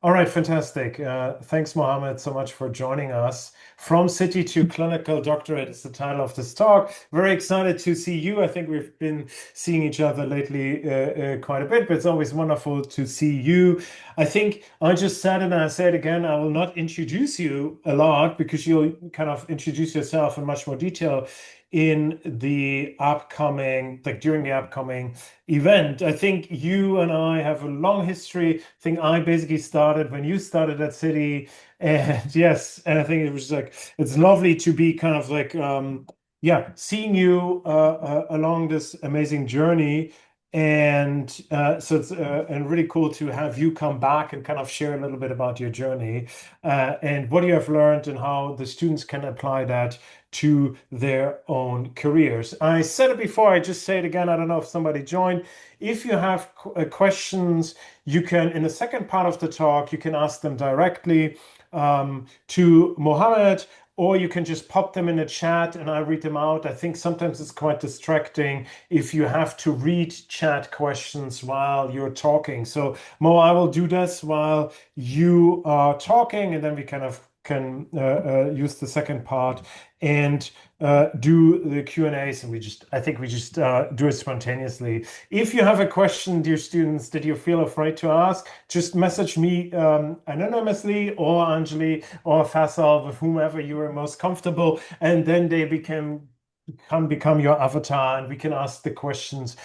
All right, fantastic. Thanks, Mohammed, so much for joining us. From City to Clinical Doctorate is the title of this talk. Very excited to see you. I think we've been seeing each other lately quite a bit, but it's always wonderful to see you. I think I just said it and I say it again, I will not introduce you a lot because you'll kind of introduce yourself in much more detail in the upcoming, like during the upcoming event. I think you and I have a long history. I think I basically started when you started at City, and yes, and I think it was like it's lovely to be kind of like yeah, seeing you along this amazing journey. And so it's and really cool to have you come back and kind of share a little bit about your journey and what you have learned and how the students can apply that to their own careers. I said it before, I just say it again. I don't know if somebody joined. If you have questions, you can, in the second part of the talk, you can ask them directly to Mohammed, or you can just pop them in the chat and I read them out. I think sometimes it's quite distracting if you have to read chat questions while you're talking. So, Mo, I will do this while you are talking, and then we kind of can use the second part and do the Q&As, and I think we just do it spontaneously. If you have a question, dear students, that you feel afraid to ask, just message me anonymously or Anjali or Faisal, with whomever you are most comfortable, and then they can become your avatar and we can ask the questions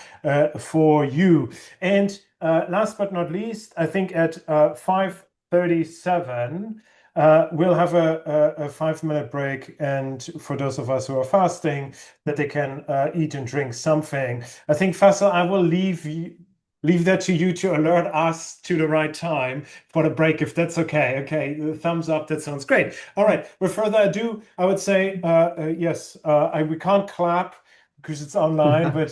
for you. And last but not least, I think at 5:37, we'll have a 5-minute break, and for those of us who are fasting, that they can eat and drink something. I think, Faisal, I will leave that to you to alert us to the right time for the break, if that's okay. Okay, thumbs up. That sounds great. All right. With further ado, I would say yes. We can't clap because it's online, but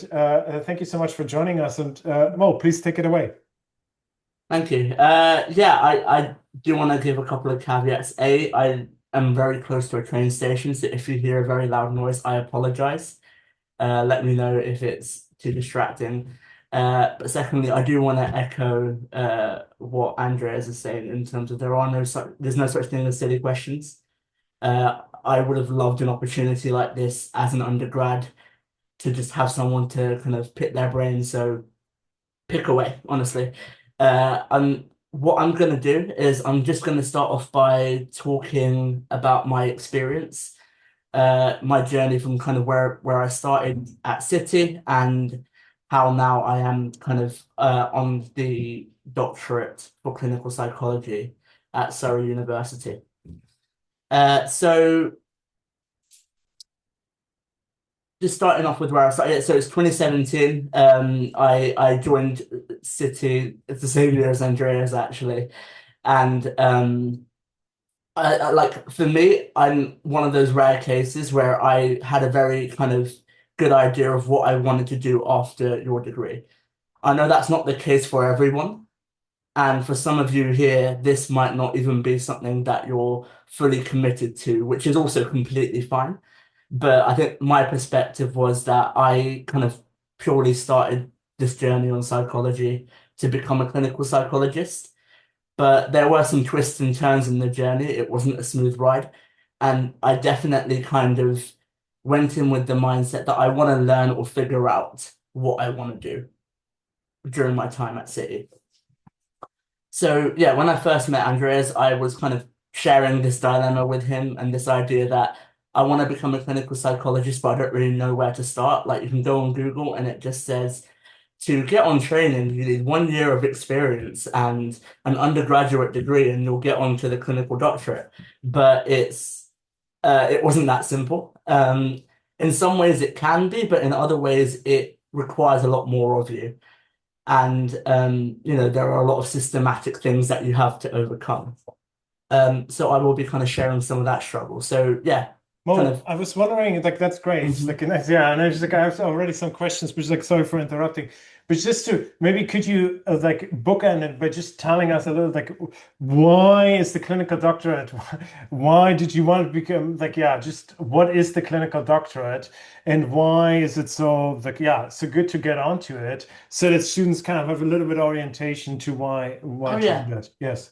thank you so much for joining us. And Mo, please take it away. Thank you. Yeah, I do want to give a couple of caveats. I am very close to a train station, so if you hear a very loud noise, I apologize. Let me know if it's too distracting. But secondly, I do want to echo what Andreas is saying in terms of there's no such thing as silly questions. I would have loved an opportunity like this as an undergrad to just have someone to kind of pick their brains. So pick away, honestly. What I'm gonna do is I'm just gonna start off by talking about my experience, my journey from kind of where I started at City and how now I am kind of on the doctorate for clinical psychology at Surrey University. So just starting off with where I started, so it's 2017. I joined City. It's the same year as Andreas actually, and like for me, I'm one of those rare cases where I had a very kind of good idea of what I wanted to do after your degree. I know that's not the case for everyone, and for some of you here, this might not even be something that you're fully committed to, which is also completely fine. But I think my perspective was that I kind of purely started this journey on psychology to become a clinical psychologist. But there were some twists and turns in the journey. It wasn't a smooth ride. And I definitely kind of went in with the mindset that I want to learn or figure out what I want to do during my time at City. So yeah, when I first met Andreas, I was kind of sharing this dilemma with him and this idea that I want to become a clinical psychologist, but I don't really know where to start. Like you can go on Google and it just says to get on training, you need 1 year of experience and an undergraduate degree, and you'll get onto the clinical doctorate. But it wasn't that simple. In some ways it can be, but in other ways it requires a lot more of you. And there are a lot of systematic things that you have to overcome. So I will be kind of sharing some of that struggle. So yeah, kind Mo, of. I was wondering, like, that's great. Mhm. Like, yeah, and I just like I have already some questions, but like, sorry for interrupting. But just to maybe could you like bookend it by just telling us a little like why is the clinical doctorate? Why did you want to become like yeah, just what is the clinical doctorate and why is it so like yeah, so good to get onto it so that students kind of have a little bit orientation to why Oh to do yeah. that. Yes.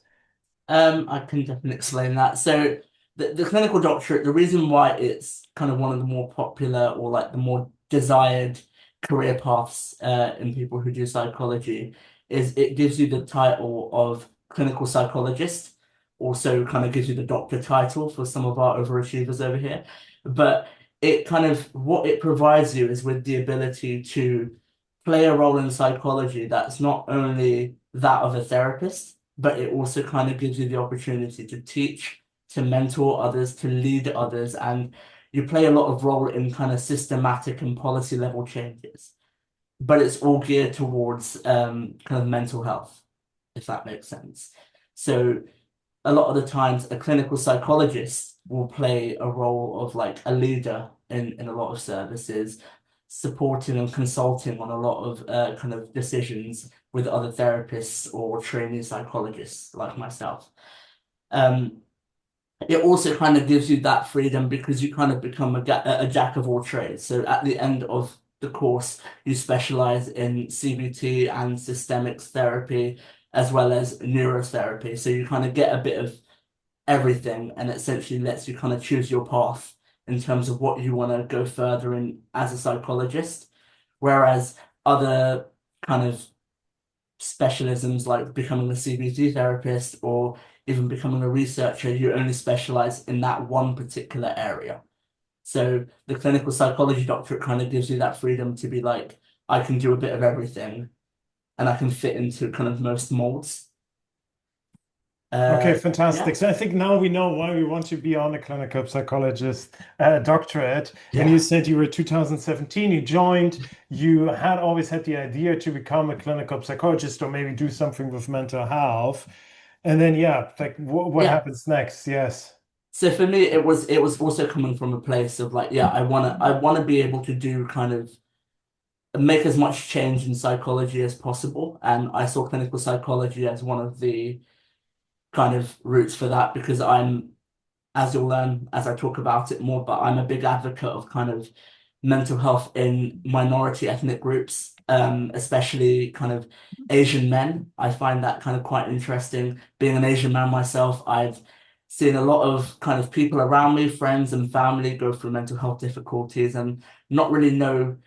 I can definitely explain that. So the clinical doctorate, the reason why it's kind of one of the more popular or like the more desired career paths in people who do psychology is it gives you the title of clinical psychologist. Also kind of gives you the doctor title for some of our overachievers over here. But it kind of what it provides you is with the ability to play a role in psychology that's not only that of a therapist, but it also kind of gives you the opportunity to teach, to mentor others, to lead others, and you play a lot of role in kind of systematic and policy level changes. But it's all geared towards kind of mental health, if that makes sense. So a lot of the times, a clinical psychologist will play a role of like a leader in a lot of services, supporting and consulting on a lot of kind of decisions with other therapists or trainee psychologists like myself. Um, it also kind of gives you that freedom because you kind of become a jack of all trades. So at the end of the course, you specialize in CBT and systemic therapy as well as neurotherapy. So you kind of get a bit of everything and it essentially lets you kind of choose your path in terms of what you want to go further in as a psychologist. Whereas other kind of specialisms like becoming a CBT therapist or even becoming a researcher, you only specialize in that one particular area. So the clinical psychology doctorate kind of gives you that freedom to be like, I can do a bit of everything and I can fit into kind of most molds. Okay, Yeah, fantastic. So I think now we know why we want to be on a clinical psychologist doctorate. And you yeah, said you were 2017, you joined, you had always had the idea to become a clinical psychologist or maybe do something with mental health. And then, yeah, like what yeah. happens next? Yes. So for me, it was also coming from a place of like, yeah, I wanna be able to do kind of make as much change in psychology as possible. And I saw clinical psychology as one of the kind of routes for that because as you'll learn as I talk about it more, but I'm a big advocate of kind of mental health in minority ethnic groups, especially kind of Asian men. I find that kind of quite interesting. Being an Asian man myself, I've seen a lot of kind of people around me, friends and family, go through mental health difficulties and not really know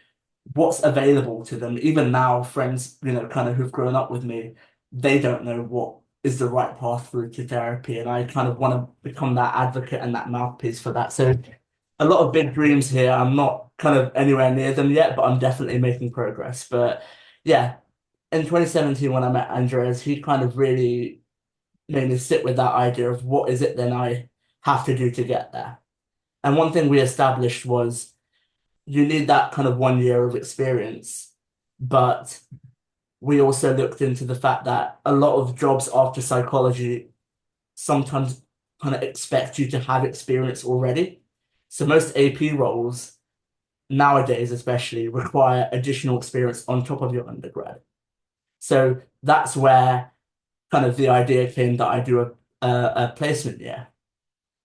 what's available to them. Even now, friends, kind of who've grown up with me, they don't know what is the right path through to therapy. And I kind of want to become that advocate and that mouthpiece for that. So a lot of big dreams here. I'm not kind of anywhere near them yet, but I'm definitely making progress. But yeah, in 2017, when I met Andreas, he kind of really made me sit with that idea of what is it then I have to do to get there. And one thing we established was you need that kind of 1 year of experience. But we also looked into the fact that a lot of jobs after psychology sometimes kind of expect you to have experience already. So most AP roles nowadays, especially, require additional experience on top of your undergrad. So that's where kind of the idea came that I do a placement year.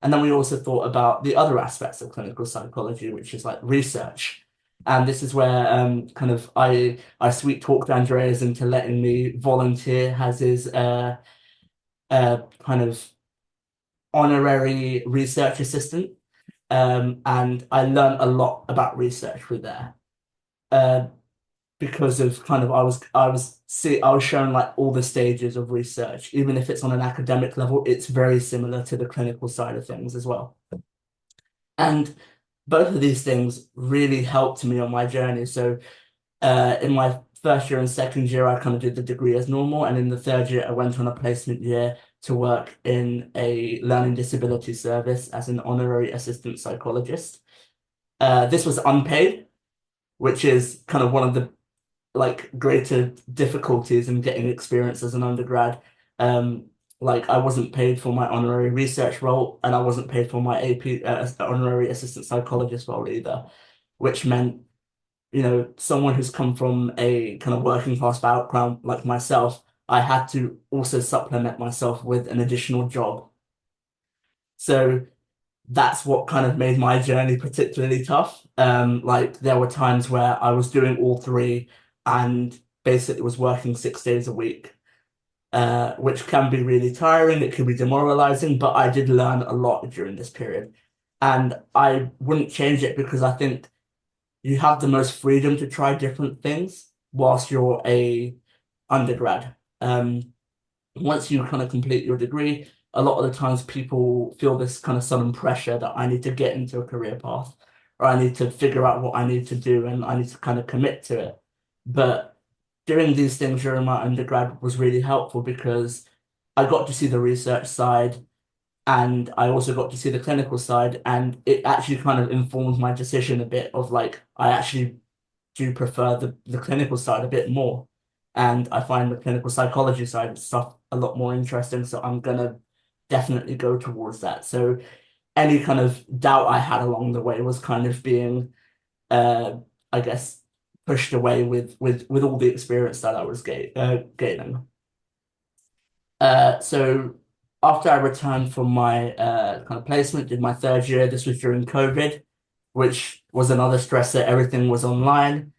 And then we also thought about the other aspects of clinical psychology, which is like research. And this is where kind of I sweet talked Andreas into letting me volunteer as his kind of honorary research assistant. And I learned a lot about research with there. Uh, because of kind of I was shown like all the stages of research, even if it's on an academic level, it's very similar to the clinical side of things as well. And both of these things really helped me on my journey. So in my first year and second year, I kind of did the degree as normal. And in the third year, I went on a placement year to work in a learning disability service as an honorary assistant psychologist. This was unpaid, which is kind of one of the like greater difficulties in getting experience as an undergrad. Um, like I wasn't paid for my honorary research role, and I wasn't paid for my AP honorary assistant psychologist role either, which meant, someone who's come from a kind of working class background like myself, I had to also supplement myself with an additional job. So that's what kind of made my journey particularly tough. Like there were times where I was doing all three and basically was working 6 days a week. which can be really tiring. It can be demoralizing, but I did learn a lot during this period. And I wouldn't change it because I think you have the most freedom to try different things whilst you're a undergrad. Once you kind of complete your degree, a lot of the times people feel this kind of sudden pressure that I need to get into a career path or I need to figure out what I need to do and I need to kind of commit to it. But doing these things during my undergrad was really helpful because I got to see the research side and I also got to see the clinical side, and it actually kind of informed my decision a bit of like I actually do prefer the clinical side a bit more. And I find the clinical psychology side of stuff a lot more interesting. So I'm gonna definitely go towards that. So any kind of doubt I had along the way was kind of being uh I guess pushed away with all the experience that I was gaining. So after I returned from my kind of placement, did my third year, this was during COVID, which was another stressor. Everything was online.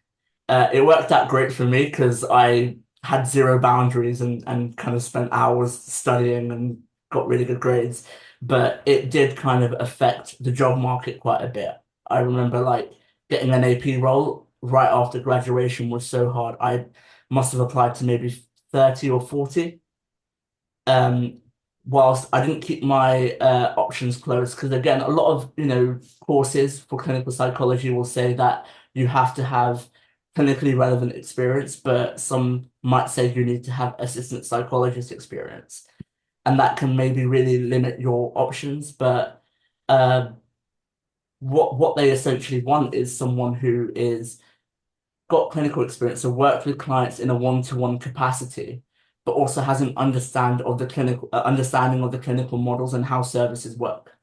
It worked out great for me because I had zero boundaries and kind of spent hours studying and got really good grades. But it did kind of affect the job market quite a bit. I remember like getting an AP role right after graduation was so hard. I must have applied to maybe 30 or 40. Um, whilst I didn't keep my options closed, because again, a lot of courses for clinical psychology will say that you have to have clinically relevant experience, but some might say you need to have assistant psychologist experience, and that can maybe really limit your options. But uh, what they essentially want is someone who is got clinical experience, so worked with clients in a one-to-one capacity, but also has an understanding of the clinical models and how services work.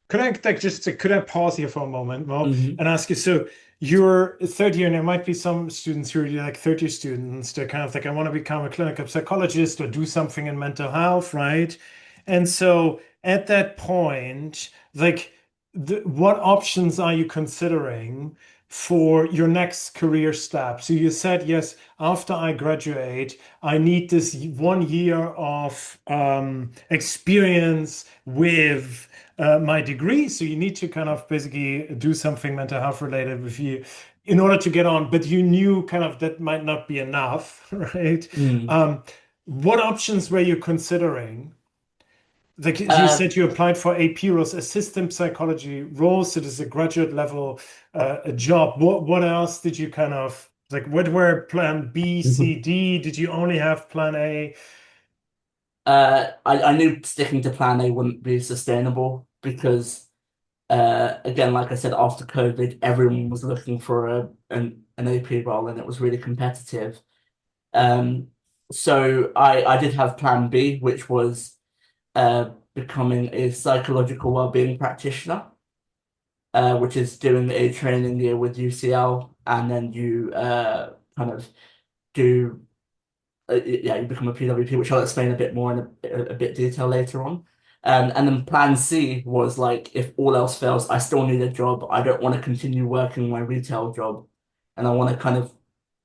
Could I pause here for a moment, Mo, Hmm. and ask you, so you're third year, and there might be some students who are like 30 students, they're kind of like, I want to become a clinical psychologist or do something in mental health, right? And so at that point, like what options are you considering for your next career step? So you said, yes, after I graduate, I need this 1 year of experience with my degree. So you need to kind of basically do something mental health related with you in order to get on. But you knew kind of that might not be enough, right? Mm. Um, what options were you considering? Like you Uh, said, you applied for AP roles, assistant psychology roles. So this is a graduate level a job. What else did you kind of like? What were plan B, C, D? Did you only have plan A? I knew sticking to plan A wouldn't be sustainable because, again, like I said, after COVID, everyone was looking for an AP role and it was really competitive. Um, so I did have plan B, which was becoming a psychological well-being practitioner, which is doing a training year with UCL, and then you kind of do yeah, you become a PWP, which I'll explain a bit more in a bit detail later on. And then plan C was like, if all else fails, I still need a job. I don't want to continue working my retail job, and I want to kind of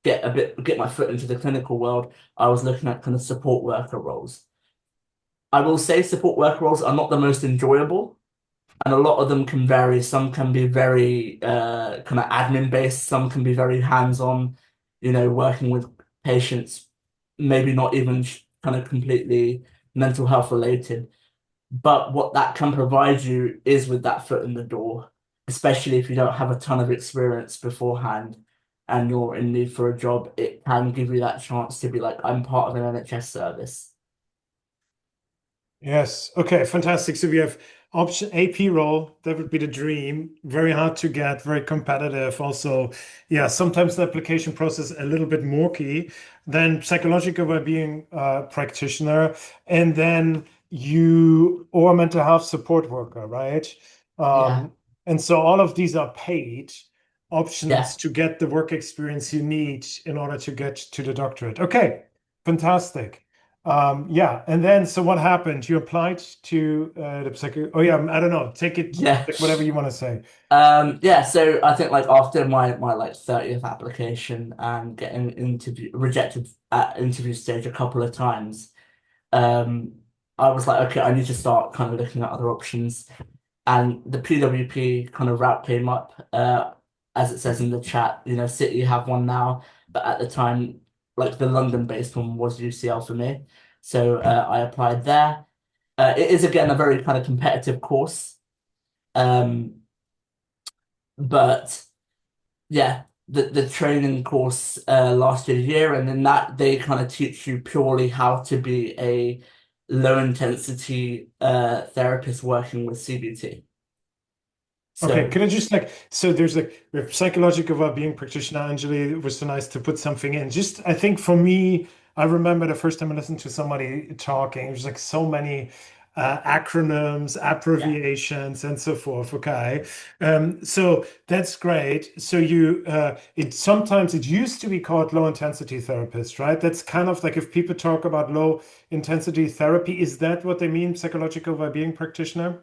get my foot into the clinical world. I was looking at kind of support worker roles. I will say support worker roles are not the most enjoyable, and a lot of them can vary. Some can be very kind of admin based, some can be very hands-on, working with patients, maybe not even kind of completely mental health related. But what that can provide you is with that foot in the door, especially if you don't have a ton of experience beforehand and you're in need for a job, it can give you that chance to be like, I'm part of an NHS service. Yes. Okay, fantastic. So we have option AP role. That would be the dream. Very hard to get, very competitive. Also, yeah, sometimes the application process a little bit murky. Then psychological well-being practitioner, and then you or mental health support worker, right? Yeah, Um, and so all of these are paid yeah. options to get the work experience you need in order to get to the doctorate. Okay, fantastic. Yeah, and then so what happened? You applied to the psycho. Oh yeah, I don't know. Take it Yeah. like whatever you want to say. Yeah, so I think like after my like 30th application and getting interview rejected at interview stage a couple of times, um, I was like, okay, I need to start kind of looking at other options. And the PWP kind of route came up, as it says in the chat, City have one now, but at the time, like the London-based one was UCL for me. So I applied there. It is again a very kind of competitive course. Um, but yeah, the training course lasted a year, and in that they kind of teach you purely how to be a low intensity therapist working with CBT. Okay, So could I just like so there's like we have psychological well-being practitioner Anjali. It was so nice to put something in. Just I think for me, I remember the first time I listened to somebody talking, it was like so many acronyms, yeah, abbreviations, and so forth. Okay, so that's great. So you it sometimes it used to be called low intensity therapist, right? That's kind of like if people talk about low intensity therapy, is that what they mean, psychological well-being practitioner?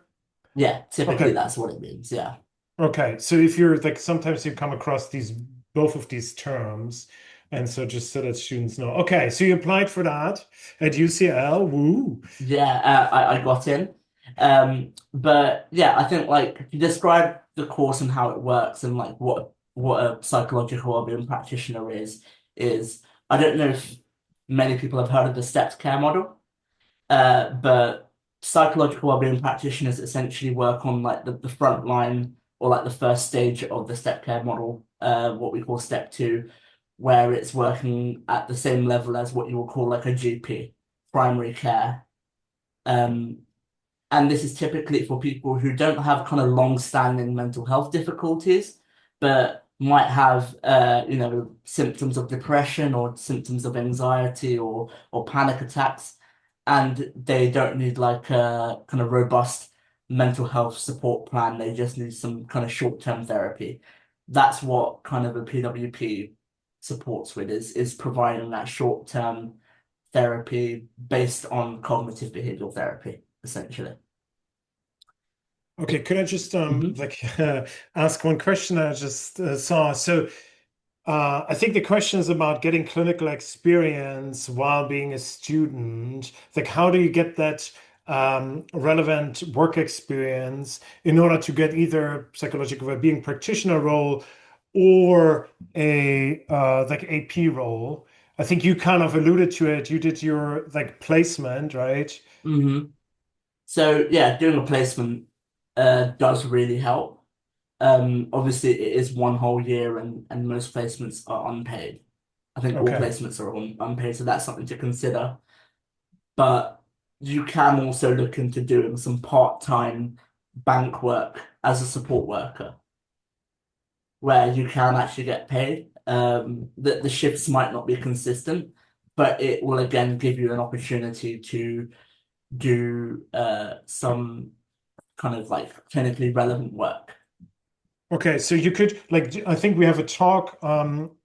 yeah, typically Okay. that's what it means. Yeah. Okay, so if you're like sometimes you come across these both of these terms, and so just so that students know. Okay, so you applied for that at UCL. Woo. Yeah, I got in. But yeah, I think like to describe the course and how it works and like what a psychological well-being practitioner is I don't know if many people have heard of the stepped care model, but psychological well-being practitioners essentially work on like the front line or like the first stage of the step care model, what we call step two, where it's working at the same level as what you would call like a GP, primary care. Um, and this is typically for people who don't have kind of long-standing mental health difficulties, but might have symptoms of depression or symptoms of anxiety or panic attacks, and they don't need like a kind of robust mental health support plan. They just need some kind of short-term therapy. That's what kind of a PWP supports with is providing that short-term therapy based on cognitive behavioral therapy, essentially. Okay, could I just Mhm. like ask one question I just saw? So I think the question is about getting clinical experience while being a student. Like, how do you get that relevant work experience in order to get either psychological well-being practitioner role or a like AP role? I think you kind of alluded to it. You did your like placement, right? hmm So yeah, doing a placement does really help. Obviously it is one whole year and most placements are unpaid. I think all Okay. placements are unpaid, so that's something to consider. But you can also look into doing some part-time bank work as a support worker, where you can actually get paid. The shifts might not be consistent, but it will again give you an opportunity to do some kind of like clinically relevant work. Okay, so you could like I think we have a talk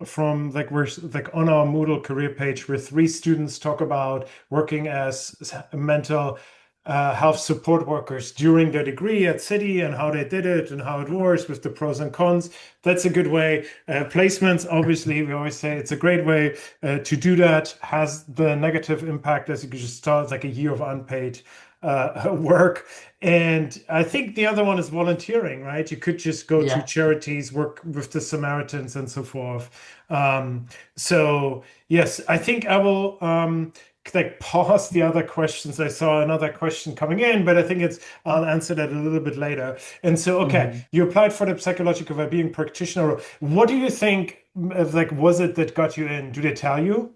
from like we're like on our Moodle career page where three students talk about working as mental health support workers during their degree at City and how they did it and how it works with the pros and cons. That's a good way. Placements, obviously, we always say it's a great way to do that. Has the negative impact as you could just start like a year of unpaid work. And I think the other one is volunteering, right? You could just go to Yeah. charities, work with the Samaritans and so forth. So yes, I think I will like pause the other questions. I saw another question coming in, but I think it's I'll answer that a little bit later. And so, okay, hmm you applied for the psychological well-being practitioner. What do you think, like, was it that got you in? Do they tell you?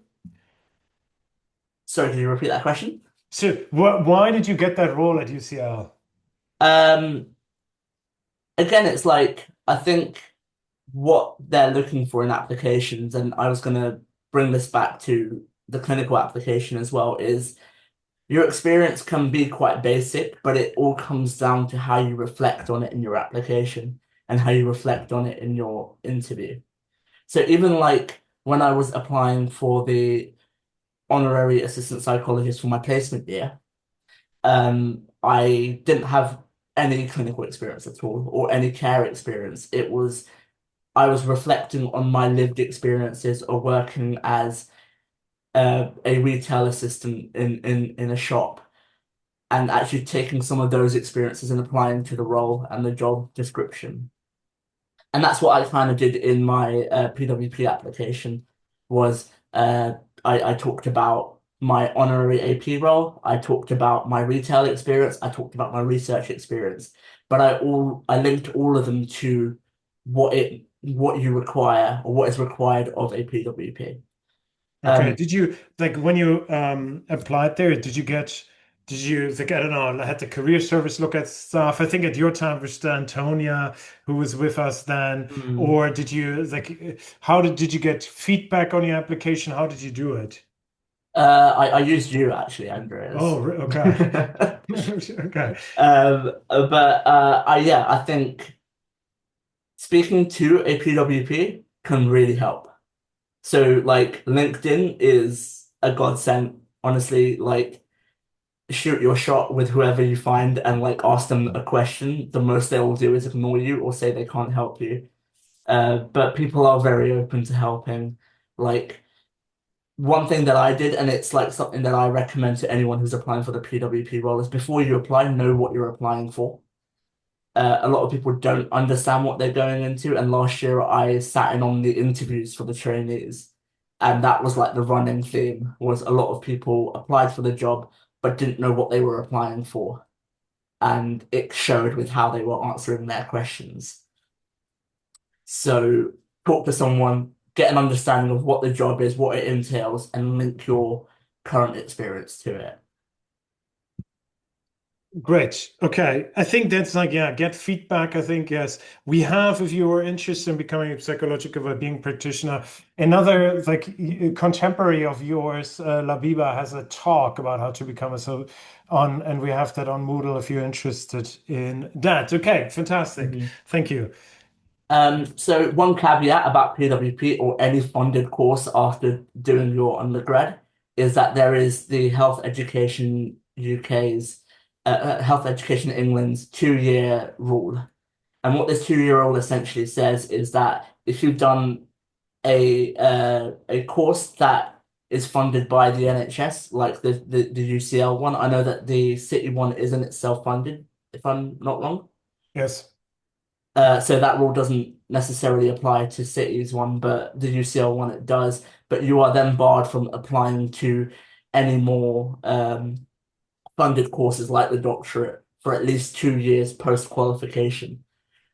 Sorry, can you repeat that question? So, why did you get that role at UCL? Um, Again, it's like I think what they're looking for in applications, and I was going to bring this back to the clinical application as well, is your experience can be quite basic, but it all comes down to how you reflect on it in your application and how you reflect on it in your interview. So even like when I was applying for the honorary assistant psychologist for my placement year, I didn't have any clinical experience at all or any care experience. I was reflecting on my lived experiences of working as a retail assistant in a shop and actually taking some of those experiences and applying to the role and the job description. And that's what I kind of did in my PWP application was I talked about my honorary AP role, I talked about my retail experience, I talked about my research experience, but I linked all of them to what you require or what is required of a PWP. Okay. Um, Did you like when you applied there, did you like, I don't know, had the career service look at stuff? I think at your time was Antonia who was with us then, mm, or did you like how did you get feedback on your application? How did you do it? I used you actually, Andreas. Okay. Okay. But yeah, I think speaking to a PWP can really help. So like LinkedIn is a godsend, honestly. Like shoot your shot with whoever you find and like ask them a question. The most they will do is ignore you or say they can't help you. But people are very open to helping. Like one thing that I did, and it's like something that I recommend to anyone who's applying for the PWP role, is before you apply, know what you're applying for. A lot of people don't understand what they're going into, and last year I sat in on the interviews for the trainees, and that was like the running theme was a lot of people applied for the job but didn't know what they were applying for, and it showed with how they were answering their questions. So talk to someone, get an understanding of what the job is, what it entails, and link your current experience to it. Great. Okay. I think that's like, yeah, get feedback. I think, yes, we have, if you are interested in becoming a psychological well-being practitioner, another like contemporary of yours, Labiba, has a talk about how to become a so on, and we have that on Moodle if you're interested in that. Okay. Fantastic. Mhm. Thank you. So one caveat about PWP or any funded course after doing your undergrad is that there is the Health Education UK's Health Education England's 2 year rule. And what this 2 year rule essentially says is that if you've done a course that is funded by the NHS, like the UCL one, I know that the City one isn't itself funded, if I'm not wrong. Yes. So that rule doesn't necessarily apply to cities one, but the UCL one it does. But you are then barred from applying to any more funded courses like the doctorate for at least 2 years post qualification.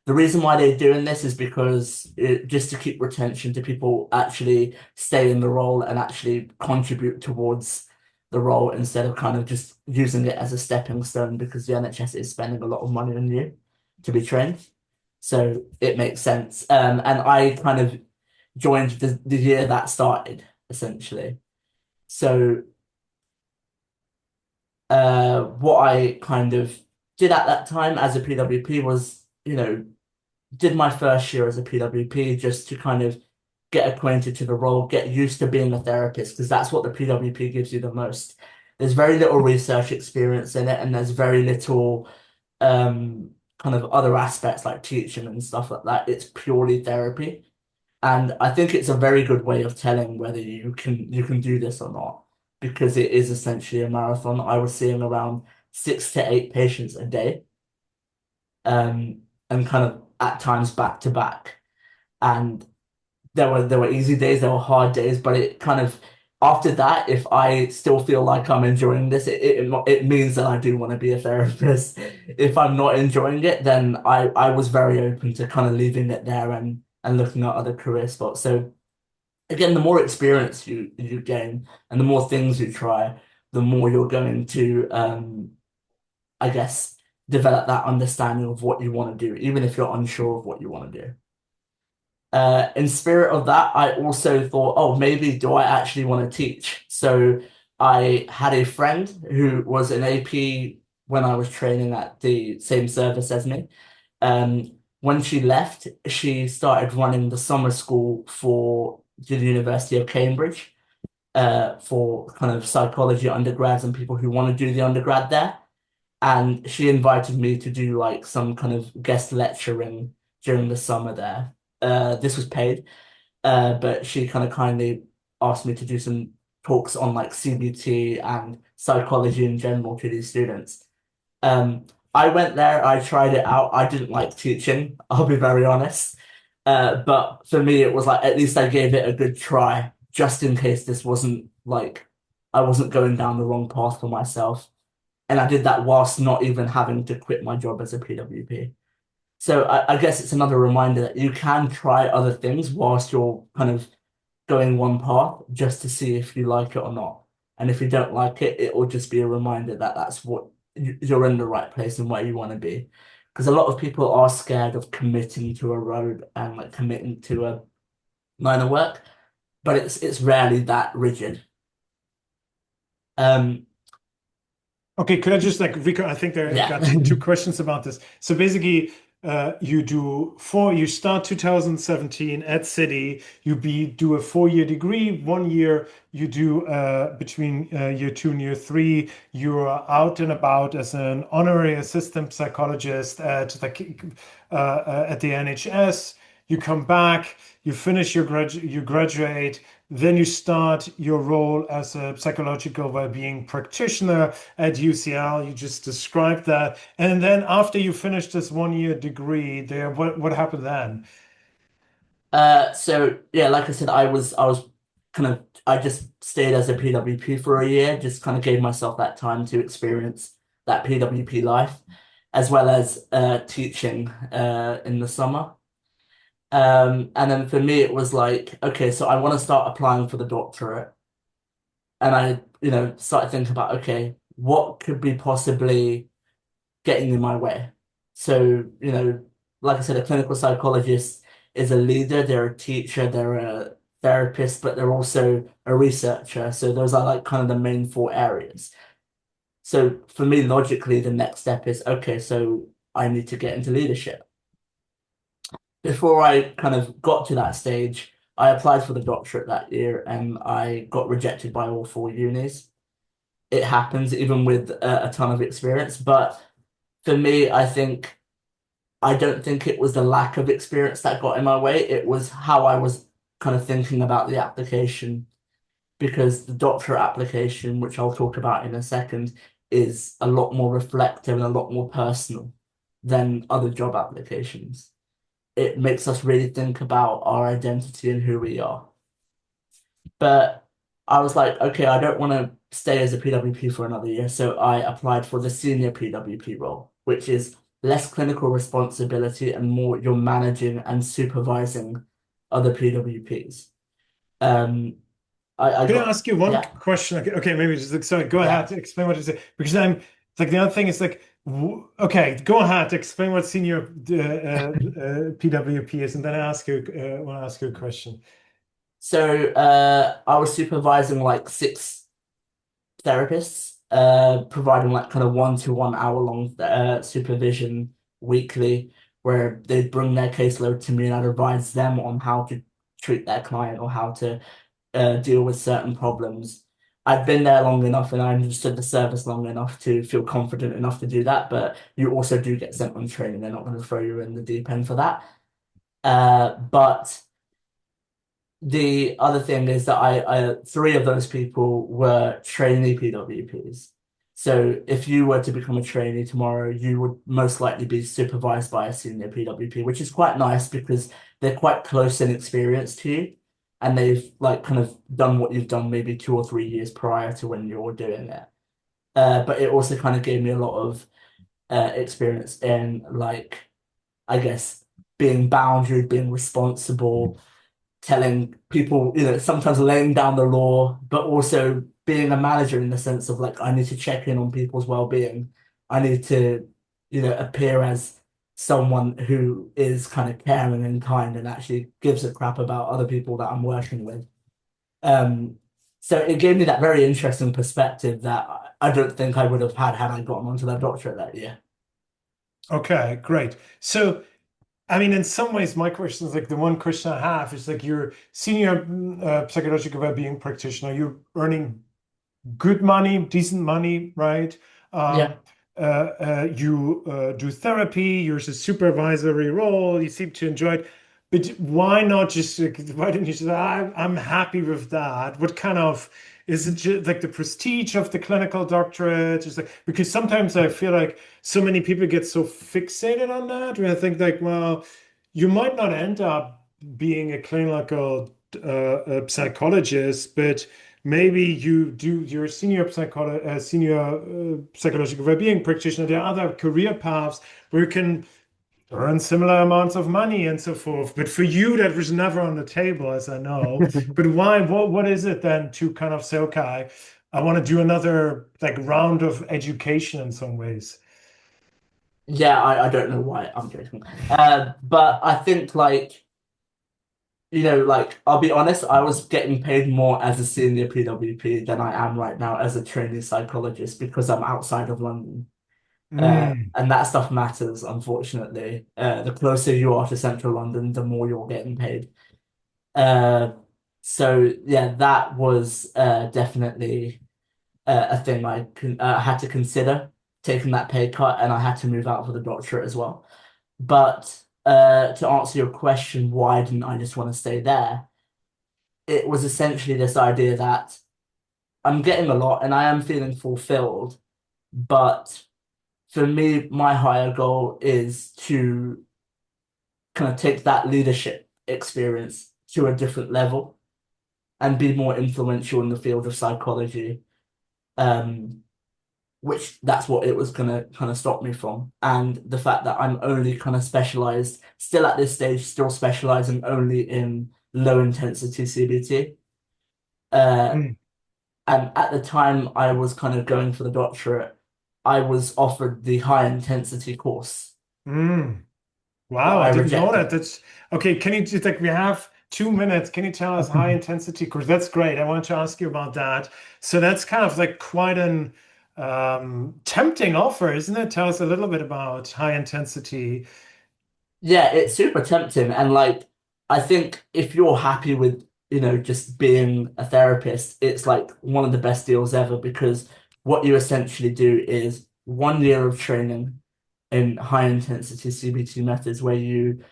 The reason why they're doing this is because just to keep retention to people actually stay in the role and actually contribute towards the role instead of kind of just using it as a stepping stone because the NHS is spending a lot of money on you to be trained. So it makes sense. And I kind of joined the year that started, essentially. So what I kind of did at that time as a PWP was, did my first year as a PWP just to kind of get acquainted to the role, get used to being a therapist, because that's what the PWP gives you the most. There's very little research experience in it, and there's very little kind of other aspects like teaching and stuff like that. It's purely therapy. And I think it's a very good way of telling whether you can do this or not, because it is essentially a marathon. I was seeing around 6 to 8 patients a day, and kind of at times back to back. And there were easy days, there were hard days, but it kind of after that, if I still feel like I'm enjoying this, it means that I do want to be a therapist. If I'm not enjoying it, then I was very open to kind of leaving it there and looking at other career spots. So again, the more experience you gain and the more things you try, the more you're going to I guess develop that understanding of what you want to do, even if you're unsure of what you want to do. In spirit of that, I also thought, oh, maybe do I actually want to teach? So I had a friend who was an AP when I was training at the same service as me. When she left, she started running the summer school for the University of Cambridge. for kind of psychology undergrads and people who want to do the undergrad there. And she invited me to do like some kind of guest lecturing during the summer there. This was paid, but she kind of kindly asked me to do some talks on like CBT and psychology in general to these students. Um, I went there, I tried it out. I didn't like teaching, I'll be very honest. But for me, it was like at least I gave it a good try, just in case this wasn't like I wasn't going down the wrong path for myself. And I did that whilst not even having to quit my job as a PWP. So I guess it's another reminder that you can try other things whilst you're kind of going one path just to see if you like it or not. And if you don't like it, it will just be a reminder that that's what you're in the right place and where you want to be. Because a lot of people are scared of committing to a road and like committing to a line of work, but it's rarely that rigid. Um, Okay, could I just like I think there I yeah. got two questions about this. So basically, you start 2017 at City, do a 4 year degree, 1 year you do between year two and year three, you're out and about as an honorary assistant psychologist at the NHS. You come back, you finish you graduate, then you start your role as a psychological well-being practitioner at UCL. You just described that. And then after you finish this 1 year degree there, what happened then? So yeah, like I said, I was kind of I just stayed as a PWP for a year, just kind of gave myself that time to experience that PWP life, as well as teaching in the summer. And then for me, it was like, okay, so I want to start applying for the doctorate, and I, started thinking about, okay, what could be possibly getting in my way. So, like I said, a clinical psychologist is a leader, they're a teacher, they're a therapist, but they're also a researcher. So those are like kind of the main four areas. So for me, logically, the next step is, okay, so I need to get into leadership. Before I kind of got to that stage, I applied for the doctorate that year and I got rejected by all four unis. It happens even with a ton of experience, but for me, I don't think it was the lack of experience that got in my way. It was how I was kind of thinking about the application because the doctorate application, which I'll talk about in a second, is a lot more reflective and a lot more personal than other job applications. It makes us really think about our identity and who we are. But I was like, okay, I don't want to stay as a PWP for another year. So I applied for the senior PWP role, which is less clinical responsibility and more you're managing and supervising other PWPs. Um, I Can I got, ask you one yeah, question? Okay, maybe just like, sorry, go yeah. ahead, explain what you say. Because I'm like the other thing is like, okay, go ahead, explain what senior PWP is, and then I want to ask you a question. So I was supervising like six therapists, providing like kind of 1 to 1 hour long supervision weekly, where they'd bring their caseload to me and I'd advise them on how to treat their client or how to deal with certain problems. I've been there long enough and I understood the service long enough to feel confident enough to do that, but you also do get sent on training. They're not going to throw you in the deep end for that. But the other thing is that three of those people were trainee PWPs. So if you were to become a trainee tomorrow, you would most likely be supervised by a senior PWP, which is quite nice because they're quite close in experience to you, and they've like kind of done what you've done maybe 2 or 3 years prior to when you're doing it. But it also kind of gave me a lot of experience in like, I guess, being boundary, being responsible telling people, sometimes laying down the law, but also being a manager in the sense of like, I need to check in on people's well-being. I need to, appear as someone who is kind of caring and kind and actually gives a crap about other people that I'm working with. Um, so it gave me that very interesting perspective that I don't think I would have had I gotten onto that doctorate that year. Okay, great. So I mean, in some ways, my question is like the one question I have is like you're senior psychological well-being practitioner. You're earning good money, decent money, right? Yeah. Um, you do therapy. You're a supervisory role. You seem to enjoy it, but why not just why didn't you say I'm happy with that? What kind of is it just like the prestige of the clinical doctorate? Just like because sometimes I feel like so many people get so fixated on that, where I think like, well, you might not end up being a clinical a psychologist, but maybe you're a senior psychological well-being practitioner. There are other career paths where you can earn similar amounts of money and so forth. But for you, that was never on the table, as I know. But why? What is it then to kind of say, okay, I want to do another like round of education in some ways? Yeah, I don't know why I'm joking. But I think like, like I'll be honest, I was getting paid more as a senior PWP than I am right now as a trainee psychologist because I'm outside of London. Mm, And that stuff matters, unfortunately. The closer you are to central London, the more you're getting paid. Uh, so yeah, that was definitely a thing I had to consider taking that pay cut, and I had to move out for the doctorate as well. But to answer your question, why didn't I just want to stay there? It was essentially this idea that I'm getting a lot and I am feeling fulfilled, but for me, my higher goal is to kind of take that leadership experience to a different level and be more influential in the field of psychology. Um, which that's what it was gonna kind of stop me from. And the fact that I'm only kind of specialized, still at this stage, still specializing only in low intensity CBT. Uh, mm, and at the time I was kind of going for the doctorate, I was offered the high intensity course, mm. but Wow, I I didn't know that. rejected. That's okay. Can you just like we have 2 minutes? Can you tell us high intensity course? That's great. I want to ask you about that. So that's kind of like quite an tempting offer, isn't it? Tell us a little bit about high intensity. Yeah, it's super tempting. And like, I think if you're happy with, just being a therapist, it's like one of the best deals ever because what you essentially do is 1 year of training in high intensity CBT methods where you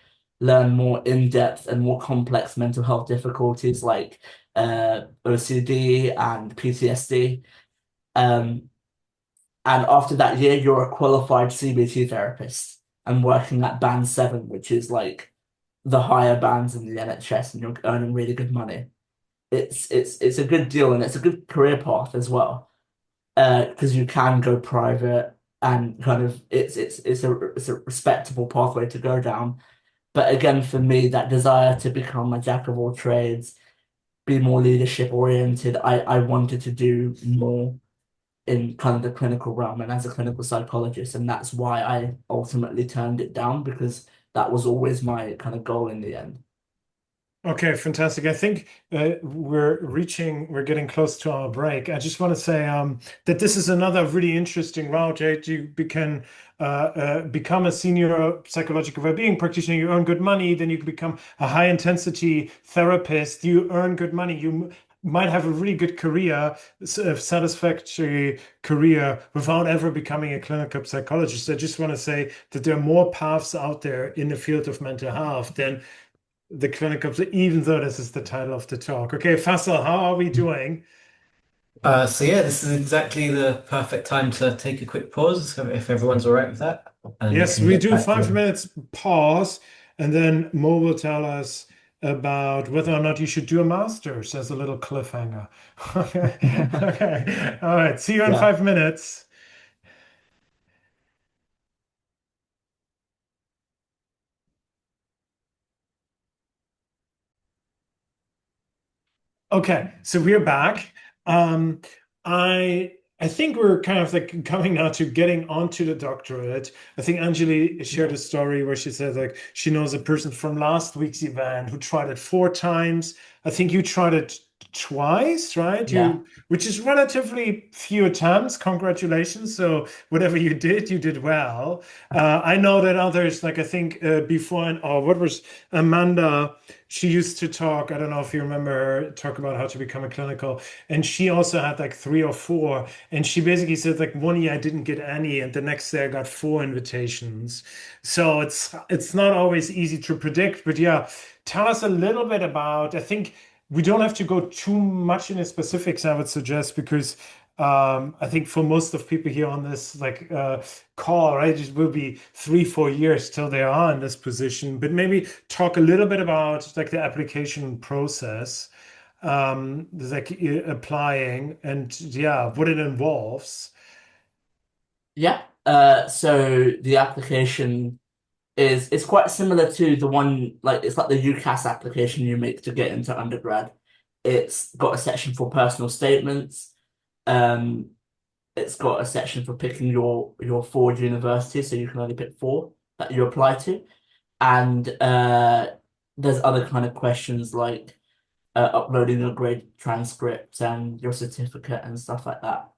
learn more in-depth and more complex mental health difficulties like OCD and PTSD. Um, and after that year, you're a qualified CBT therapist and working at band 7, which is like the higher bands in the NHS, and you're earning really good money. It's a good deal and it's a good career path as well. Because you can go private and kind of it's a respectable pathway to go down. But again, for me, that desire to become a jack of all trades, be more leadership oriented, I wanted to do more in kind of the clinical realm and as a clinical psychologist. And that's why I ultimately turned it down because that was always my kind of goal in the end. Okay, fantastic. I think we're getting close to our break. I just want to say that this is another really interesting route. Right? You can become a senior psychological well-being practitioner. You earn good money. Then you can become a high-intensity therapist. You earn good money. Might have a really good career, a satisfactory career without ever becoming a clinical psychologist. I just want to say that there are more paths out there in the field of mental health than the clinical, even though this is the title of the talk. Okay, Faisal, how are we doing? So yeah, this is exactly the perfect time to take a quick pause, so if everyone's all right with that, and we Yes, can we get do back five to. minutes pause, and then Mo will tell us about whether or not you should do a master's as a little cliffhanger. Okay, okay. All right. See you in Yeah. 5 minutes. Okay, so we're back. Um, I think we're kind of like coming now to getting onto the doctorate. I think Anjali shared Yeah. a story where she said she knows a person from last week's event who tried it 4 times. I think you tried it twice, right? Yeah. Which is relatively few attempts. Congratulations. So whatever you did well. I know that others, like I think before, and oh, what was Amanda? She used to talk. I don't know if you remember her talk about how to become a clinical, and she also had like three or four. And she basically said like one year I didn't get any, and the next day I got four invitations. So it's not always easy to predict, but yeah, tell us a little bit about. I think we don't have to go too much into specifics, I would suggest, because I think for most of people here on this like call, right, it will be 3, 4 years till they are in this position. But maybe talk a little bit about like the application process, like applying and yeah, what it involves. Yeah. So the application is it's quite similar to the one like it's like the UCAS application you make to get into undergrad. It's got a section for personal statements. Um, it's got a section for picking your four universities, so you can only pick four that you apply to. And there's other kind of questions like uploading your grade transcripts and your certificate and stuff like that.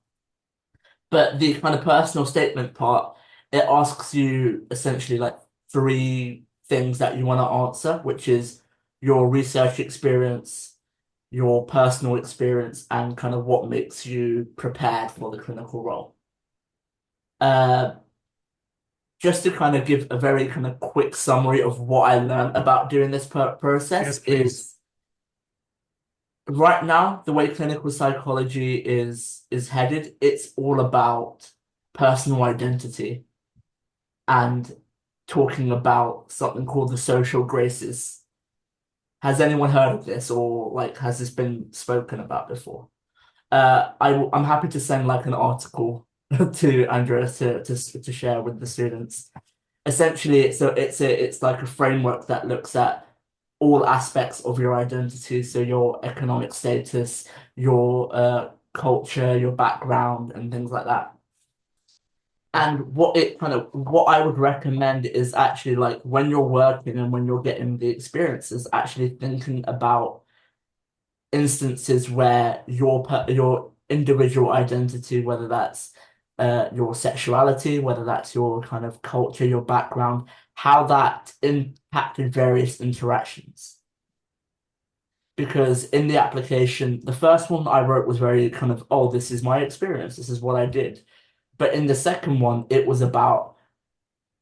But the kind of personal statement part, it asks you essentially like three things that you want to answer, which is your research experience, your personal experience, and kind of what makes you prepared for the clinical role. Uh, just to kind of give a very kind of quick summary of what I learned about doing this Yes, process please. is right now, the way clinical psychology is headed, it's all about personal identity and talking about something called the social graces. Has anyone heard of this or like has this been spoken about before? I'm happy to send like an article to Andreas to share with the students. Essentially, it's like a framework that looks at all aspects of your identity, so your economic status, your culture, your background, and things like that. And what I would recommend is actually like when you're working and when you're getting the experiences, actually thinking about instances where your individual identity, whether that's your sexuality, whether that's your kind of culture, your background, how that impacted various interactions. Because in the application, the first one I wrote was very kind of, oh, this is my experience, this is what I did. But in the second one, it was about,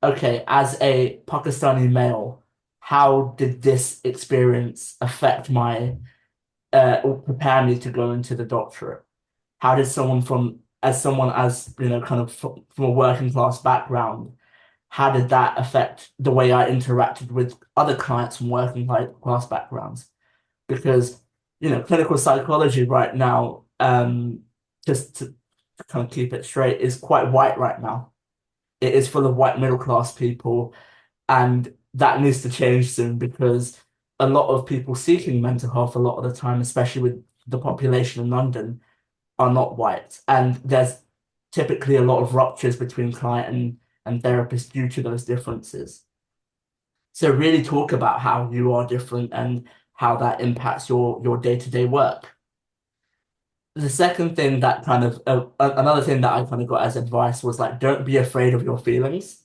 okay, as a Pakistani male, how did this experience affect my or prepare me to go into the doctorate? How did someone as you know, kind of from a working class background, how did that affect the way I interacted with other clients from working class backgrounds? Because you know, clinical psychology right now, just to kind of keep it straight, is quite white right now. It is full of white middle class people, and that needs to change soon because a lot of people seeking mental health a lot of the time, especially with the population in London, are not white. And there's typically a lot of ruptures between client and therapist due to those differences. So really talk about how you are different and how that impacts your day-to-day work. The second thing that kind of another thing that I kind of got as advice was like don't be afraid of your feelings.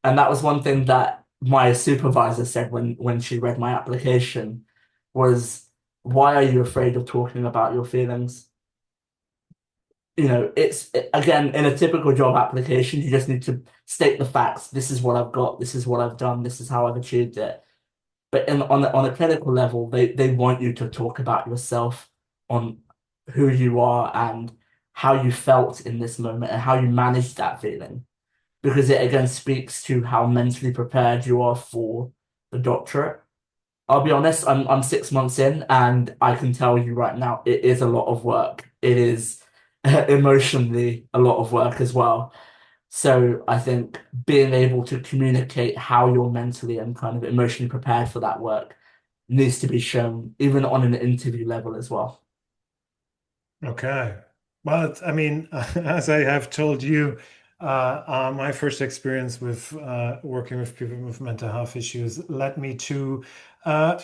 And that was one thing that my supervisor said when she read my application was, why are you afraid of talking about your feelings? You know, again, in a typical job application, you just need to state the facts. This is what I've got, this is what I've done, this is how I've achieved it. But on a clinical level, they want you to talk about yourself on who you are and how you felt in this moment and how you managed that feeling because it again speaks to how mentally prepared you are for the doctorate. I'll be honest, I'm 6 months in, and I can tell you right now, it is a lot of work. It is emotionally a lot of work as well. So I think being able to communicate how you're mentally and kind of emotionally prepared for that work needs to be shown, even on an interview level as well. Okay. Well, I mean, as I have told you, My first experience with working with people with mental health issues led me to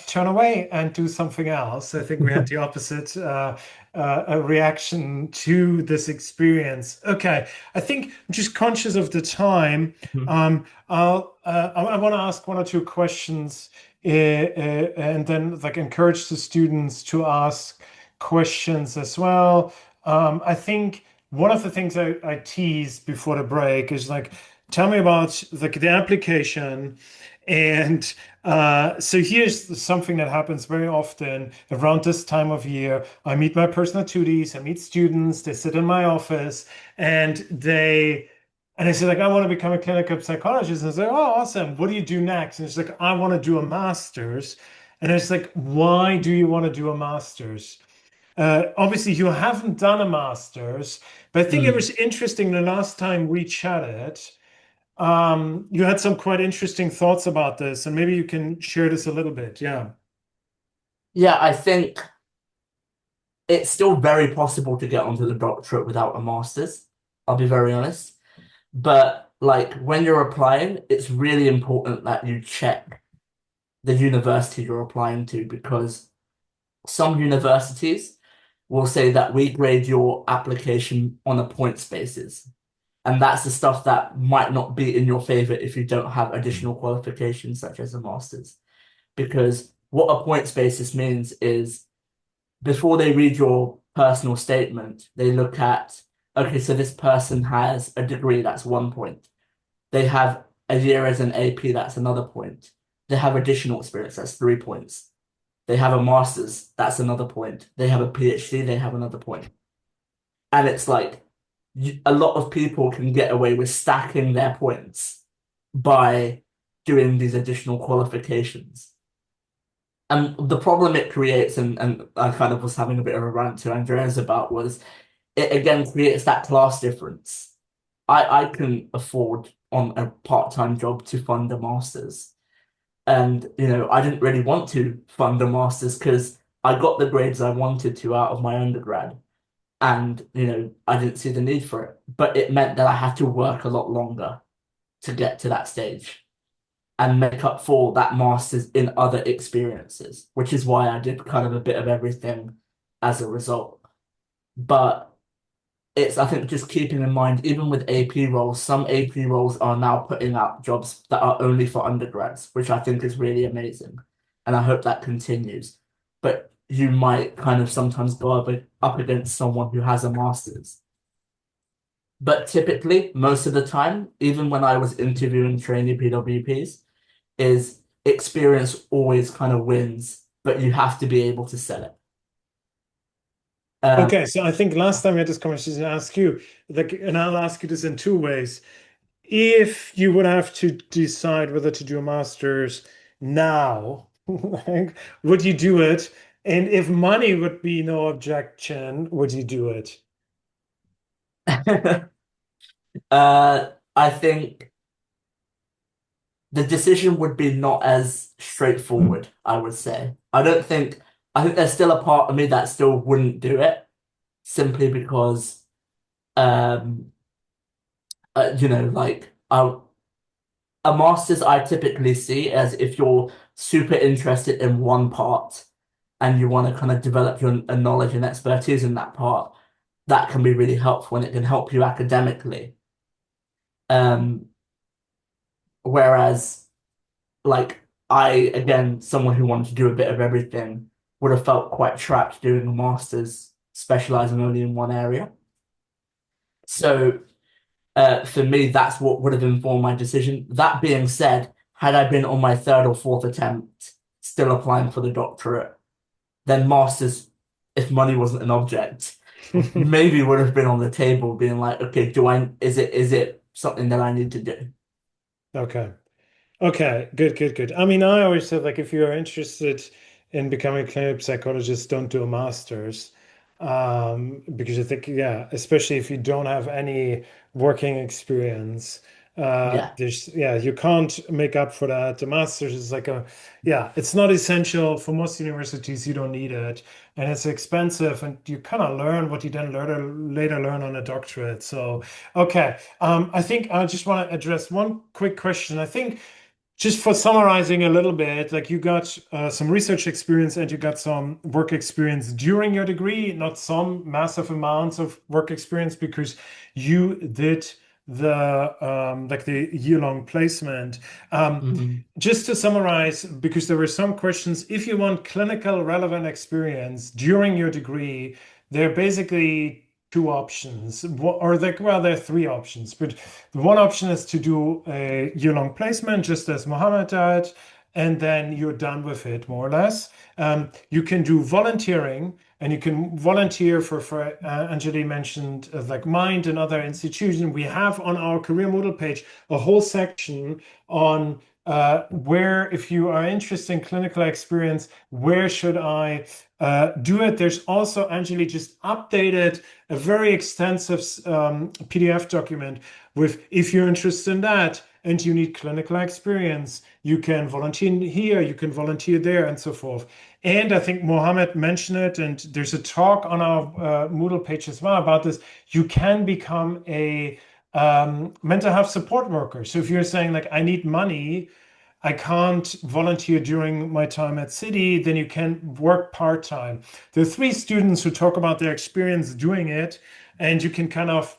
turn away and do something else. I think we had the opposite a reaction to this experience. Okay, I think I'm just conscious of the time. Mhm. I want to ask one or two questions, and then like encourage the students to ask questions as well. I think one of the things I teased before the break is like, tell me about like the application. And so here's something that happens very often around this time of year. I meet my personal tutees, I meet students, they sit in my office and they say like, I want to become a clinical psychologist. And I say, oh, awesome. What do you do next? And it's like, I want to do a master's. And it's like, why do you want to do a master's? Obviously, you haven't done a master's, but I think it Mm. was interesting the last time we chatted. You had some quite interesting thoughts about this, and maybe you can share this a little bit. Yeah. Yeah, I think it's still very possible to get onto the doctorate without a master's. I'll be very honest. But like when you're applying, it's really important that you check the university you're applying to because some universities will say that we grade your application on a points basis. And that's the stuff that might not be in your favor if you don't have additional qualifications such as a master's. Because what a points basis means is before they read your personal statement, they look at, okay, so this person has a degree, that's 1 point. They have a year as an AP, that's another point. They have additional experience, that's 3 points. They have a master's, that's another point. They have a PhD, they have another point. And it's like a lot of people can get away with stacking their points by doing these additional qualifications. And the problem it creates, and I kind of was having a bit of a rant to Andreas about, was it again creates that class difference. I can afford on a part-time job to fund a master's. And, I didn't really want to fund a master's because I got the grades I wanted to out of my undergrad. And, I didn't see the need for it. But it meant that I had to work a lot longer to get to that stage and make up for that master's in other experiences, which is why I did kind of a bit of everything as a result. But it's, I think, just keeping in mind, even with AP roles, some AP roles are now putting out jobs that are only for undergrads, which I think is really amazing. And I hope that continues. But you might kind of sometimes go up against someone who has a master's. But typically, most of the time, even when I was interviewing trainee PWPs, is experience always kind of wins, but you have to be able to sell it. Um, Okay, so I think last time we had this conversation, I asked you, like, and I'll ask you this in two ways. If you would have to decide whether to do a master's now, like, would you do it? And if money would be no objection, would you do it? I think the decision would be not as straightforward, I would say. I think there's still a part of me that still wouldn't do it simply because, um, like a master's I typically see as if you're super interested in one part and you want to kind of develop your knowledge and expertise in that part, that can be really helpful and it can help you academically. Um, whereas like again, someone who wanted to do a bit of everything would have felt quite trapped doing a master's specializing only in one area. So for me, that's what would have informed my decision. That being said, had I been on my third or fourth attempt, still applying for the doctorate, then masters, if money wasn't an object, maybe would have been on the table, being like, okay, is it something that I need to do? Okay. Okay, good, good, good. I mean, I always said like if you are interested in becoming a clinical psychologist, don't do a master's. Because I think, yeah, especially if you don't have any working experience, Yeah. You can't make up for that. The master's is like it's not essential for most universities. You don't need it, and it's expensive, and you kind of learn what you then later learn on a doctorate. So, okay, I think I just want to address one quick question. I think just for summarizing a little bit, like you got some research experience and you got some work experience during your degree, not some massive amounts of work experience because you did the year-long placement. Um, Mhm. just to summarize, because there were some questions, if you want clinical relevant experience during your degree, there are basically two options, there are three options, but the one option is to do a year-long placement, just as Mohammed did, and then you're done with it, more or less. You can do volunteering, and you can volunteer for Anjali mentioned, like Mind and other institutions. We have on our career Moodle page a whole section on where, if you are interested in clinical experience, where should I do it? There's also, Anjali just updated a very extensive PDF document with, if you're interested in that and you need clinical experience, you can volunteer here, you can volunteer there, and so forth. And I think Mohammed mentioned it, and there's a talk on our Moodle page as well about this. You can become a mental health support worker. So if you're saying like, I need money, I can't volunteer during my time at City, then you can work part-time. There are three students who talk about their experience doing it, and you can kind of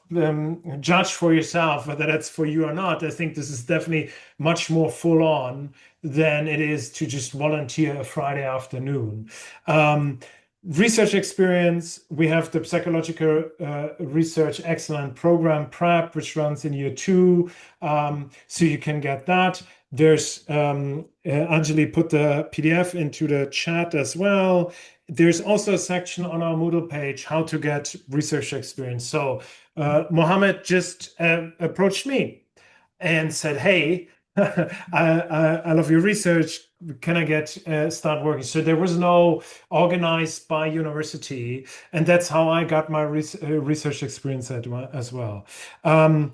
judge for yourself whether that's for you or not. I think this is definitely much more full on than it is to just volunteer a Friday afternoon. Um, Research experience, we have the Psychological Research Excellent Program Prep, which runs in year two. So you can get that. There's Anjali put the PDF into the chat as well. There's also a section on our Moodle page, how to get research experience. So Mohammed just approached me and said, "Hey, I love your research. Can I get start working?" So there was no organized by university, and that's how I got my research experience as well. Um,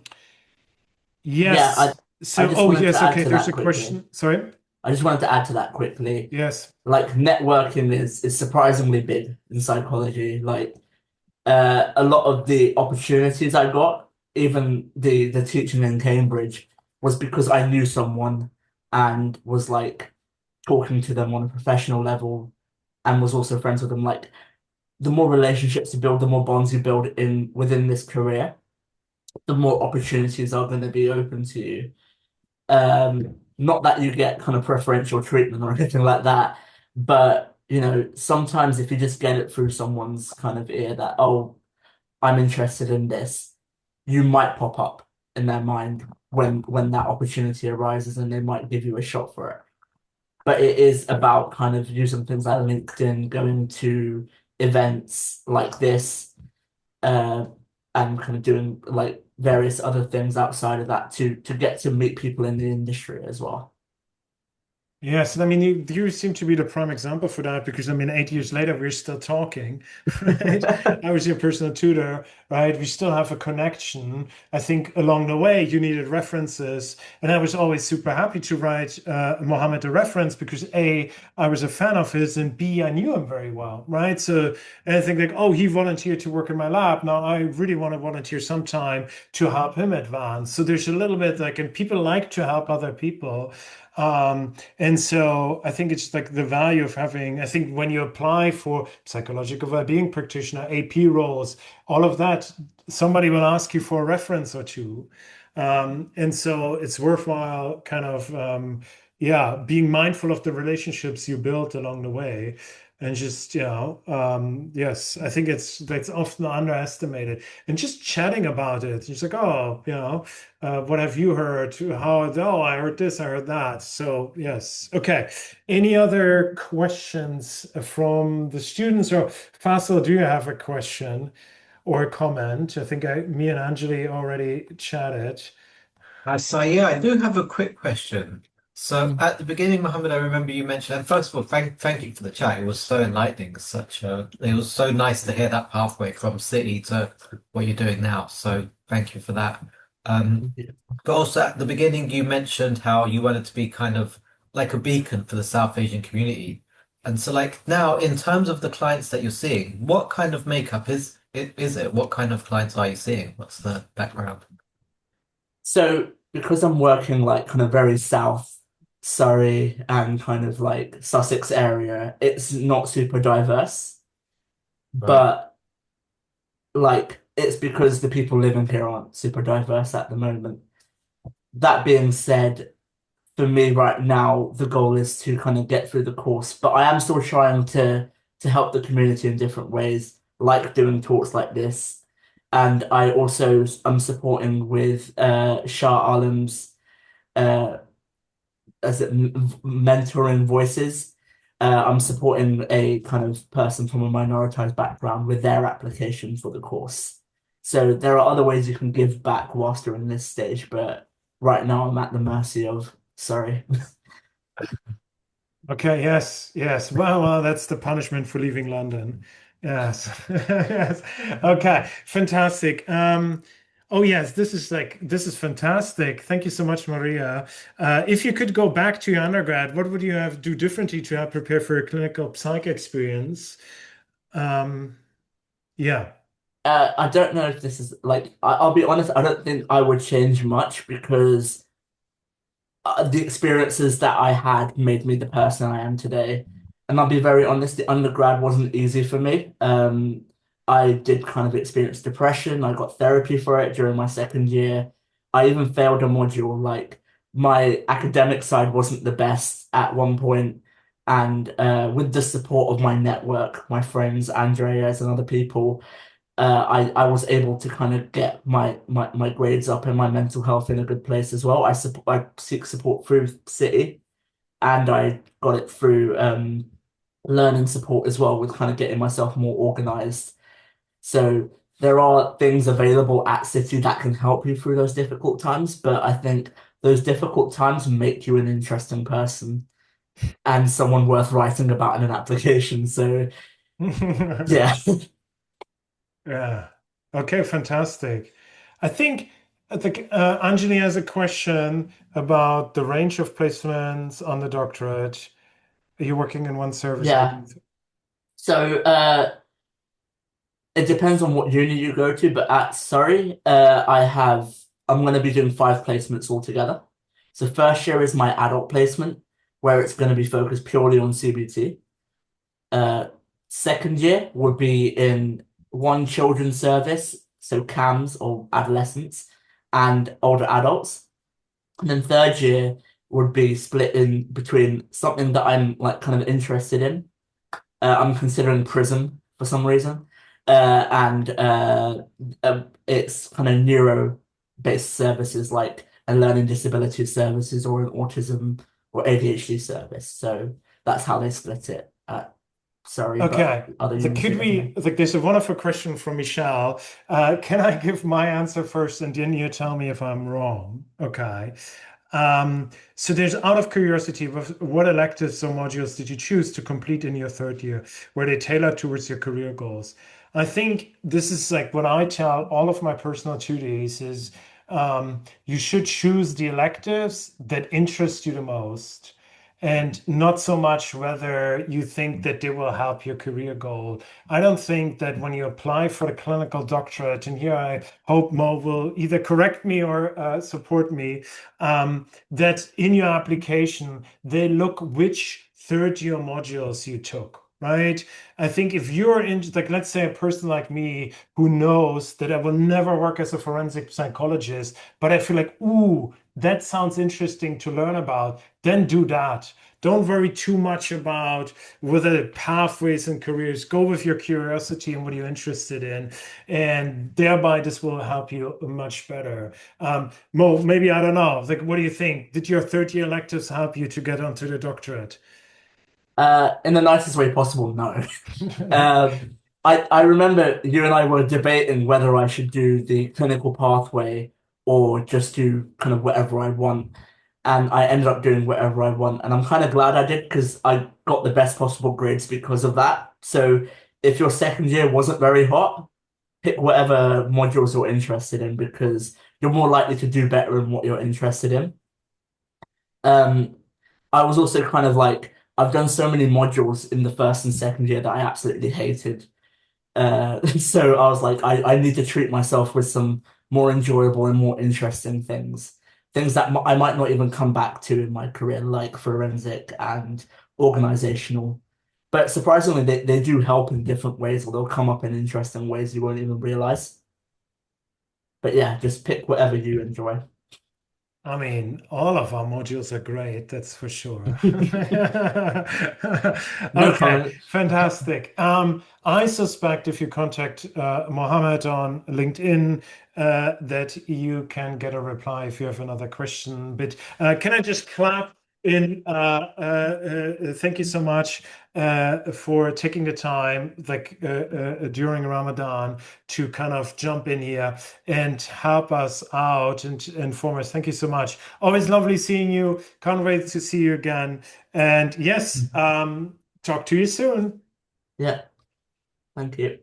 Yeah, yes. I So, just oh wanted to yes, add okay. to There's that a quickly. question. Sorry. I just wanted to add to that quickly. Yes. Like networking is surprisingly big in psychology. Like a lot of the opportunities I got, even the teaching in Cambridge, was because I knew someone and was like talking to them on a professional level and was also friends with them. Like the more relationships you build, the more bonds you build in within this career, the more opportunities are going to be open to you. Not that you get kind of preferential treatment or anything like that, but sometimes if you just get it through someone's kind of ear that, oh, I'm interested in this, you might pop up in their mind when that opportunity arises and they might give you a shot for it. But it is about kind of using things like LinkedIn, going to events like this, uh, and kind of doing like various other things outside of that to get to meet people in the industry as well. Yes, and I mean, you seem to be the prime example for that because I mean, 8 years later, we're still talking, right? I was your personal tutor, right? We still have a connection. I think along the way, you needed references, and I was always super happy to write Mohammed a reference because A, I was a fan of his, and B, I knew him very well, right? So, and I think like, oh, he volunteered to work in my lab. Now I really want to volunteer sometime to help him advance. So there's a little bit like, and people like to help other people. And so I think it's like the value of having, I think when you apply for psychological well-being practitioner, AP roles, all of that, somebody will ask you for a reference or two. And so it's worthwhile kind of, being mindful of the relationships you built along the way. And just, yes, I think it's often underestimated. And just chatting about it, it's like, oh, what have you heard? Oh, I heard this, I heard that. So, yes. Okay. Any other questions from the students? Or Faisal, do you have a question or a comment? I think me and Anjali already chatted. So yeah, I do have a quick question. So Mm. at the beginning, Mohammed, I remember you mentioned, and first of all, thank you for the chat. It was so enlightening. It was so nice to hear that pathway from city to what you're doing now. So thank you for that. Um, but also at the beginning, you mentioned how you wanted to be kind of like a beacon for the South Asian community. And so, like now, in terms of the clients that you're seeing, what kind of makeup is it? What kind of clients are you seeing? What's the background? So because I'm working like kind of very south Surrey and kind of like Sussex area, it's not super diverse, Right. but like it's because the people living here aren't super diverse at the moment. That being said, for me right now, the goal is to kind of get through the course, but I am still trying to help the community in different ways, like doing talks like this. And I also am supporting with Shah Alam's uh, as it mentoring voices. I'm supporting a kind of person from a minoritized background with their application for the course. So there are other ways you can give back whilst you're in this stage, but right now I'm at the mercy of sorry. Okay, yes, yes. Well, that's the punishment for leaving London. Yes. Yes. Okay, fantastic. Oh yes, this is fantastic. Thank you so much, Maria. If you could go back to your undergrad, what would you have do differently to help prepare for a clinical psych experience? Um, yeah. I don't know if this is like I'll be honest, I don't think I would change much because the experiences that I had made me the person I am today. And I'll be very honest, the undergrad wasn't easy for me. I did kind of experience depression. I got therapy for it during my second year. I even failed a module. Like my academic side wasn't the best at one point. And with the support of my network, my friends, Andreas and other people, I was able to kind of get my grades up and my mental health in a good place as well. I seek support through City and I got it through learning support as well with kind of getting myself more organized. So there are things available at City that can help you through those difficult times, but I think those difficult times make you an interesting person and someone worth writing about in an application. So yeah. Yeah. Okay, fantastic. I think Anjali has a question about the range of placements on the doctorate. Are you working in one service? What do Yeah. you think? So it depends on what uni you go to, but at Surrey, I'm going to be doing 5 placements altogether. So first year is my adult placement, where it's going to be focused purely on CBT. Uh, Second year would be in one children's service, so CAMS or adolescents, and older adults. And then third year would be split in between something that I'm like kind of interested in. I'm considering Prism for some reason. And it's kind of neuro-based services like a learning disability services or an autism or ADHD service. So that's how they split it. Sorry, but Okay. other So units are could different. we, like, there's a wonderful question from Michelle. Can I give my answer first and then you tell me if I'm wrong? Okay. So there's out of curiosity, what electives or modules did you choose to complete in your third year? Were they tailored towards your career goals? I think this is like what I tell all of my personal tutees is you should choose the electives that interest you the most. And not so much whether you think that they will help your career goal. I don't think that when you apply for the clinical doctorate, and here I hope Mo will either correct me or support me, that in your application, they look which third year modules you took, right? I think if you're in, like, let's say a person like me who knows that I will never work as a forensic psychologist, but I feel like, ooh, that sounds interesting to learn about, then do that. Don't worry too much about whether pathways and careers. Go with your curiosity and what you're interested in, and thereby this will help you much better. Mo, maybe I don't know. Like, what do you think? Did your third year electives help you to get onto the doctorate? In the nicest way possible, no. I remember you and I were debating whether I should do the clinical pathway or just do kind of whatever I want. And I ended up doing whatever I want. And I'm kind of glad I did because I got the best possible grades because of that. So if your second year wasn't very hot, pick whatever modules you're interested in because you're more likely to do better in what you're interested in. Um, I was also kind of like, I've done so many modules in the first and second year that I absolutely hated. So I was like, I need to treat myself with some more enjoyable and more interesting things. Things that I might not even come back to in my career, like forensic and organizational. But surprisingly, they do help in different ways, or they'll come up in interesting ways you won't even realize. But yeah, just pick whatever you enjoy. I mean, all of our modules are great, that's for sure. No Okay, comment. fantastic. I suspect if you contact Mohammed on LinkedIn, that you can get a reply if you have another question. But can I just clap in? Thank you so much for taking the time, like during Ramadan, to kind of jump in here and help us out and inform us. Thank you so much. Always lovely seeing you. Can't wait to see you again. And yes, talk to you soon. Yeah, thank you.